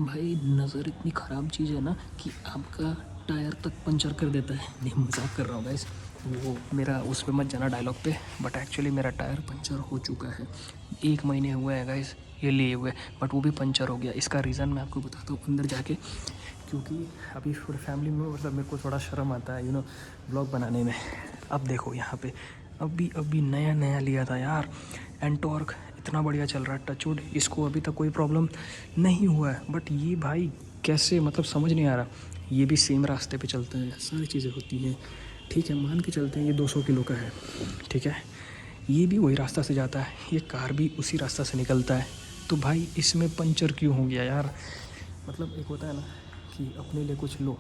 भाई नज़र इतनी ख़राब चीज़ है ना कि आपका टायर तक पंचर कर देता है। नहीं, मजाक कर रहा हूँ गाइस। वो मेरा उस पे मत जाना डायलॉग पे, बट एक्चुअली मेरा टायर पंचर हो चुका है। 1 महीने हुए हैं गाइस ये लिए हुए, बट वो भी पंचर हो गया। इसका रीज़न मैं आपको बताता हूँ अंदर जाके, क्योंकि अभी पूरे फैमिली में मतलब मेरे को थोड़ा शर्म आता है ब्लॉग बनाने में। अब देखो यहाँ पे अभी अभी नया नया लिया था यार, एंटॉर्क इतना बढ़िया चल रहा है, टचवुड इसको अभी तक कोई प्रॉब्लम नहीं हुआ है। बट ये भाई कैसे, मतलब समझ नहीं आ रहा। ये भी सेम रास्ते पे चलते हैं, सारी चीज़ें होती हैं, ठीक है, मान के चलते हैं ये 200 किलो का है, ठीक है, ये भी वही रास्ता से जाता है, ये कार भी उसी रास्ता से निकलता है। तो भाई इसमें पंचर क्यों हो गया यार? मतलब एक होता है ना कि अपने लिए कुछ लो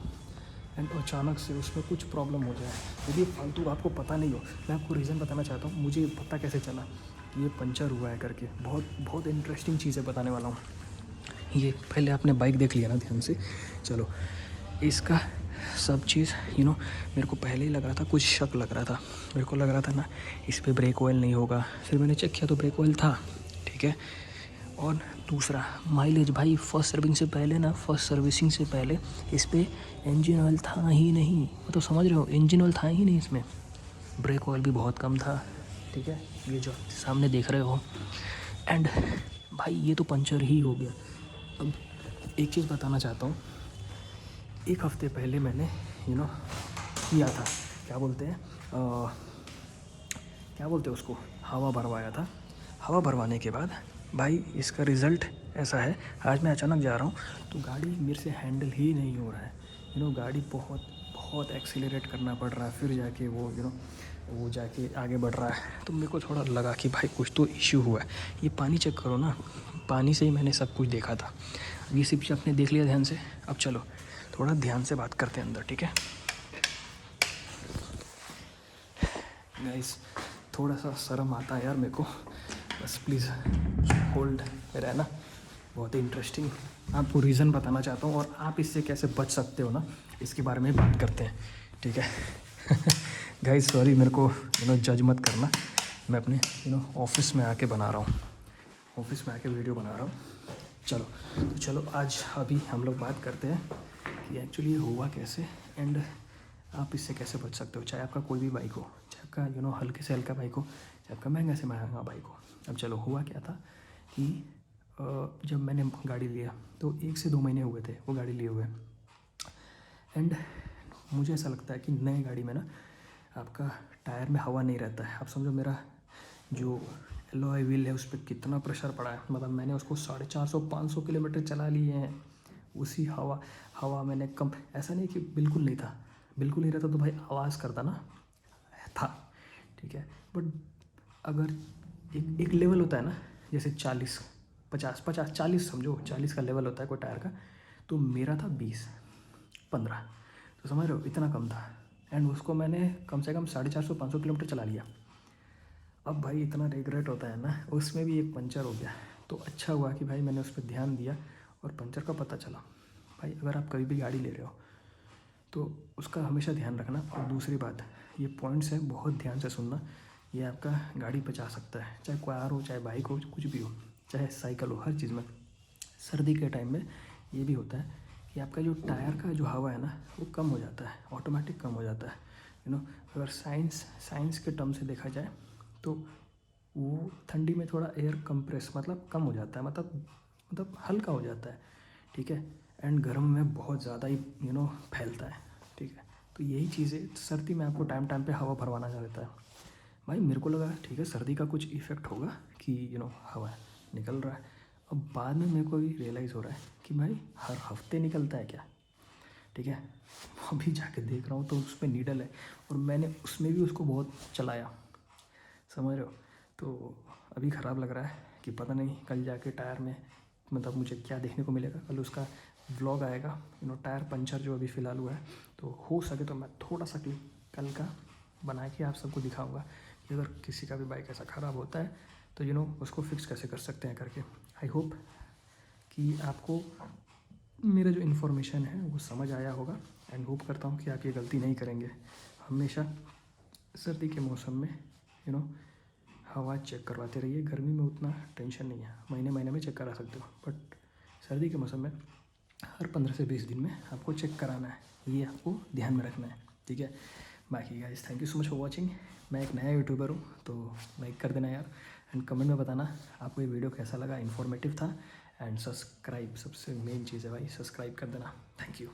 एंड अचानक से उसमें कुछ प्रॉब्लम हो जाए, यदि फालतू आपको पता नहीं हो। मैं आपको रीज़न बताना चाहता हूँ, मुझे पता कैसे चला कि ये पंचर हुआ है करके। बहुत बहुत इंटरेस्टिंग चीज़ें बताने वाला हूँ। ये पहले आपने बाइक देख लिया ना ध्यान से, चलो इसका सब चीज़ मेरे को पहले ही लग रहा था, कुछ शक लग रहा था। मेरे को लग रहा था ना इस पर ब्रेक ऑयल नहीं होगा, फिर मैंने चेक किया तो ब्रेक ऑयल था, ठीक है। और दूसरा माइलेज, भाई फर्स्ट सर्विसिंग से पहले इस पर इंजन ऑयल था ही नहीं, मतलब समझ रहे हो, इंजन ऑयल था ही नहीं इसमें। ब्रेक ऑयल भी बहुत कम था, ठीक है, ये जो सामने देख रहे हो। एंड भाई ये तो पंचर ही हो गया। अब एक चीज़ बताना चाहता हूँ, एक हफ़्ते पहले मैंने किया था, क्या बोलते हैं क्या बोलते हैं उसको, हवा भरवाया था। हवा भरवाने के बाद भाई इसका रिज़ल्ट ऐसा है, आज मैं अचानक जा रहा हूँ तो गाड़ी मेरे से हैंडल ही नहीं हो रहा है। गाड़ी बहुत बहुत एक्सीलरेट करना पड़ रहा है, फिर जाके वो जाके आगे बढ़ रहा है। तो मेरे को थोड़ा लगा कि भाई कुछ तो इश्यू हुआ है। ये पानी चेक करो ना, पानी से ही मैंने सब कुछ देखा था। ये सब चीज़ आपने देख लिया ध्यान से। अब चलो थोड़ा ध्यान से बात करते हैं अंदर, ठीक है गाइस। थोड़ा सा शर्म आता है यार मेरे को, बस प्लीज़ होल्ड रहना। बहुत ही इंटरेस्टिंग आपको रीज़न बताना चाहता हूँ, और आप इससे कैसे बच सकते हो ना, इसके बारे में बात करते हैं, ठीक है गाइस सॉरी, मेरे को जज मत करना। मैं अपने ऑफिस में आके बना रहा हूँ, ऑफिस में आके वीडियो बना रहा हूँ। चलो तो चलो आज अभी हम लोग बात करते हैं कि एक्चुअली ये हुआ कैसे, एंड आप इससे कैसे बच सकते हो। चाहे आपका कोई भी बाइक हो, चाहे आपका हल्के से हल्का बाइक हो, चाहे आपका महंगा से महंगा बाइक हो। अब चलो हुआ क्या था कि जब मैंने गाड़ी लिया तो 1 से 2 महीने हुए थे वो गाड़ी लिए हुए। एंड मुझे ऐसा लगता है कि नई गाड़ी में ना आपका टायर में हवा नहीं रहता है। आप समझो मेरा जो एलॉय व्हील है उस पर कितना प्रेशर पड़ा है, मतलब मैंने उसको 450-500 किलोमीटर चला लिए हैं, उसी हवा हवा मैंने कम, ऐसा नहीं कि बिल्कुल नहीं था, बिल्कुल नहीं रहता तो भाई आवाज़ करता ना, था, ठीक है। बट अगर एक एक लेवल होता है ना, जैसे 40-50-50-40 समझो, 40 का लेवल होता है कोई टायर का, तो मेरा था 20-15, तो समझ रहे हो इतना कम था। एंड उसको मैंने कम से कम 450-500 किलोमीटर चला लिया। अब भाई इतना रिग्रेट होता है ना, उसमें भी एक पंचर हो गया। तो अच्छा हुआ कि भाई मैंने उस पर ध्यान दिया और पंचर का पता चला। भाई अगर आप कभी भी गाड़ी ले रहे हो तो उसका हमेशा ध्यान रखना। और दूसरी बात, ये पॉइंट्स हैं, बहुत ध्यान से सुनना, ये आपका गाड़ी बचा सकता है। चाहे कार हो, चाहे बाइक हो, कुछ भी हो, चाहे साइकिल हो, हर चीज़ में। सर्दी के टाइम में ये भी होता है कि आपका जो टायर का जो हवा है ना वो कम हो जाता है, ऑटोमेटिक कम हो जाता है। अगर साइंस के टर्म से देखा जाए तो वो ठंडी में थोड़ा एयर कंप्रेस मतलब कम हो जाता है, मतलब हल्का हो जाता है, ठीक है। एंड गर्म में बहुत ज़्यादा ही फैलता है, ठीक है। तो यही चीज़ें सर्दी में आपको टाइम टाइम पे हवा भरवाना रहता है। भाई मेरे को लगा ठीक है सर्दी का कुछ इफ़ेक्ट होगा कि हवा निकल रहा है। अब बाद में मेरे को भी रियलाइज़ हो रहा है कि भाई हर हफ्ते निकलता है क्या, ठीक है। अभी जाके देख रहा हूँ तो उस पर नीडल है, और मैंने उसमें भी उसको बहुत चलाया, समझ रहे हो। तो अभी ख़राब लग रहा है कि पता नहीं कल जाके टायर में मतलब मुझे क्या देखने को मिलेगा। कल उसका व्लॉग आएगा, टायर पंचर जो अभी फ़िलहाल हुआ है। तो हो सके तो मैं थोड़ा सा क्लिप कल का बना के आप सबको दिखाऊंगा कि अगर किसी का भी बाइक ऐसा ख़राब होता है तो उसको फिक्स कैसे कर सकते हैं करके। आई होप कि आपको मेरा जो इन्फॉर्मेशन है वो समझ आया होगा, एंड होप करता हूँ कि आप ये गलती नहीं करेंगे। हमेशा सर्दी के मौसम में हवा चेक करवाते रहिए। गर्मी में उतना टेंशन नहीं है, महीने महीने में चेक करा सकते हो, बट सर्दी के मौसम में हर 15 से 20 दिन में आपको चेक कराना है, ये आपको ध्यान में रखना है, ठीक है। बाकी guys thank you so much for watching. मैं एक नया यूट्यूबर हूँ, तो लाइक कर देना यार, एंड कमेंट में बताना आपको ये वीडियो कैसा लगा, इन्फॉर्मेटिव था, एंड सब्सक्राइब, सबसे मेन चीज़ है भाई, सब्सक्राइब कर देना। Thank you.